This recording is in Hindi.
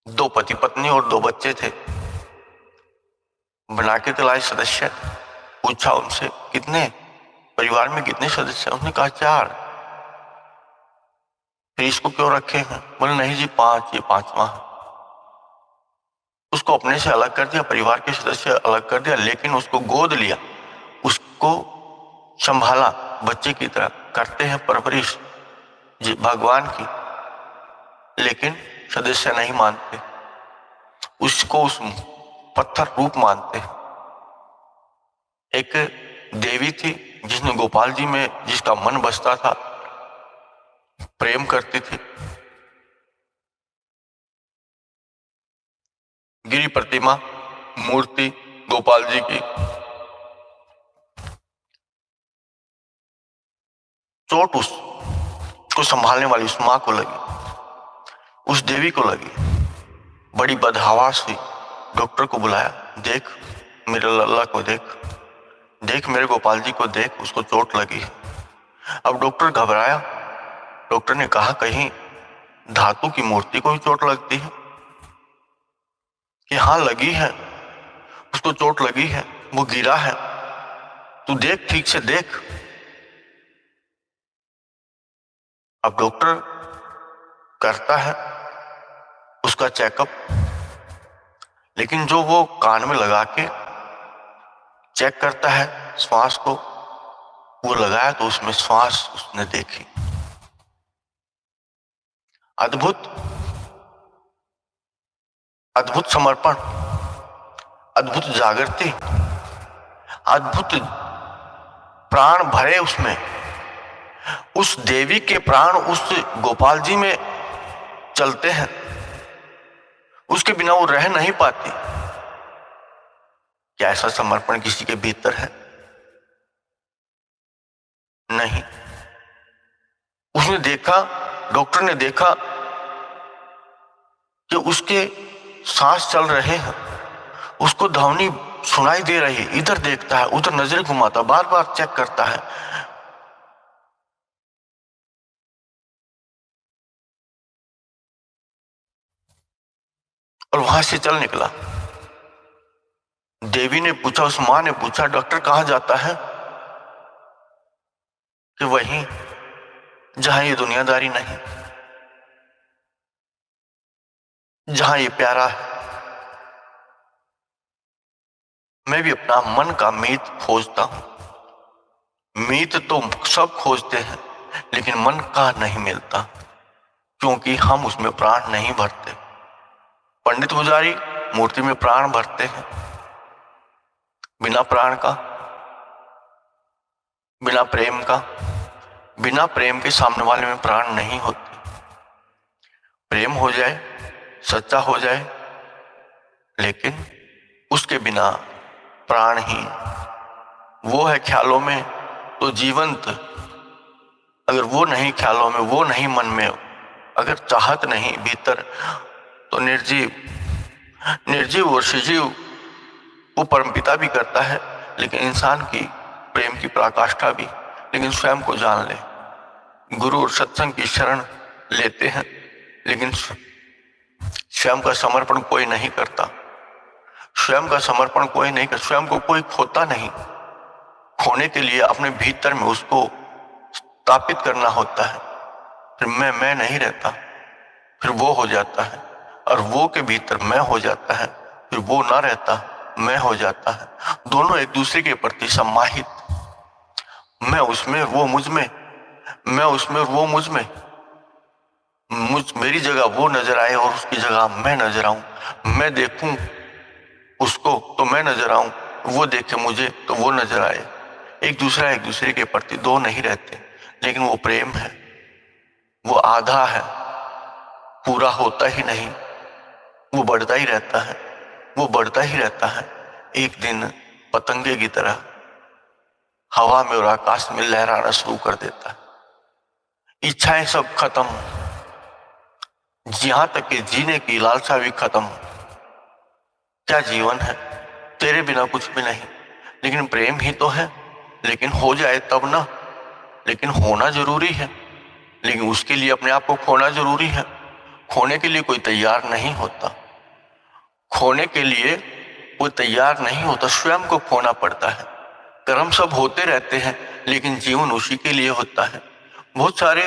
दो पति पत्नी और दो बच्चे थे। बना के तो लाए सदस्य, पूछा उनसे कितने परिवार में कितने सदस्य हैं? उसने कहा 4। फिर इसको क्यों रखे हैं? बोले नहीं जी 5, ये 5वां है। उसको अपने से अलग कर दिया, परिवार के सदस्य अलग कर दिया, लेकिन उसको गोद लिया, उसको संभाला, बच्चे की तरह करते हैं परवरिश जी भगवान की। लेकिन सदस्य नहीं मानते, उसको उस पत्थर रूप मानते। एक देवी थी जिसने गोपाल जी में जिसका मन बसता था, प्रेम करती थी। गिरी प्रतिमा मूर्ति गोपाल जी की, चोट उसको संभालने वाली उस मां को लगी, उस देवी को लगी। बड़ी बदहवास हुई, डॉक्टर को बुलाया, देख मेरे लल्ला को देख, देख मेरे गोपाल जी को देख, उसको चोट लगी है। अब डॉक्टर घबराया, डॉक्टर ने कहा कहीं धातु की मूर्ति को भी चोट लगती है? कि हाँ लगी है, उसको चोट लगी है, वो गिरा है, तू देख ठीक से देख। अब डॉक्टर करता है उसका चेकअप, लेकिन जो वो कान में लगा के चेक करता है श्वास को, वो लगाया तो उसमें श्वास उसने देखी। अद्भुत अद्भुत समर्पण, अद्भुत जागृति, अद्भुत प्राण भरे उसमें। उस देवी के प्राण उस गोपाल जी में चलते हैं, उसके बिना वो रह नहीं पाती। क्या ऐसा समर्पण किसी के भीतर है? नहीं। उसने देखा, डॉक्टर ने देखा कि उसके सांस चल रहे हैं, उसको ध्वनि सुनाई दे रही है, इधर देखता है, उधर नजर घुमाता, बार बार चेक करता है। और वहां से चल निकला। देवी ने पूछा, उस मां ने पूछा, डॉक्टर कहां जाता है? कि वहीं जहां ये दुनियादारी नहीं, जहां ये प्यारा है। मैं भी अपना मन का मीत खोजता हूं। मीत तो सब खोजते हैं, लेकिन मन का नहीं मिलता, क्योंकि हम उसमें प्राण नहीं भरते। पंडित पुजारी मूर्ति में प्राण भरते हैं, बिना प्राण का, बिना प्रेम का, बिना प्रेम के सामने वाले में प्राण नहीं होते। प्रेम हो जाए, सच्चा हो जाए, लेकिन उसके बिना प्राणहीन। वो है ख्यालों में तो जीवंत, अगर वो नहीं ख्यालों में, वो नहीं मन में, अगर चाहत नहीं भीतर, तो निर्जीव। निर्जीव और सजीव वो परमपिता भी करता है, लेकिन इंसान की प्रेम की पराकाष्ठा भी। लेकिन स्वयं को जान ले, गुरु और सत्संग की शरण लेते हैं, लेकिन स्वयं का समर्पण कोई नहीं करता। स्वयं का समर्पण कोई नहीं करता, स्वयं को कोई खोता नहीं। खोने के लिए अपने भीतर में उसको स्थापित करना होता है। फिर मैं नहीं रहता, फिर वो हो जाता है, और वो के भीतर मैं हो जाता है, फिर वो ना रहता, मैं हो जाता है। दोनों एक दूसरे के प्रति सम्माहित, मैं उसमें वो मुझ में, मैं उसमें वो मुझ में, मेरी जगह वो नजर आए और उसकी जगह मैं नजर आऊं। मैं देखूं उसको तो मैं नजर आऊं, वो देखे मुझे तो वो नजर आए। एक दूसरे के प्रति दो नहीं रहते, लेकिन वो प्रेम है, वो आधा है, पूरा होता ही नहीं, वो बढ़ता ही रहता है, वो बढ़ता ही रहता है। एक दिन पतंगे की तरह हवा में और आकाश में लहराना शुरू कर देता है। इच्छाएं सब खत्म, यहां तक कि जीने की लालसा भी खत्म। क्या जीवन है? तेरे बिना कुछ भी नहीं, लेकिन प्रेम ही तो है। लेकिन हो जाए तब ना, लेकिन होना जरूरी है, लेकिन उसके लिए अपने आप को खोना जरूरी है। खोने के लिए कोई तैयार नहीं होता। खोने के लिए वो तैयार नहीं होता, स्वयं को खोना पड़ता है। कर्म सब होते रहते हैं, लेकिन जीवन उसी के लिए होता है। बहुत सारे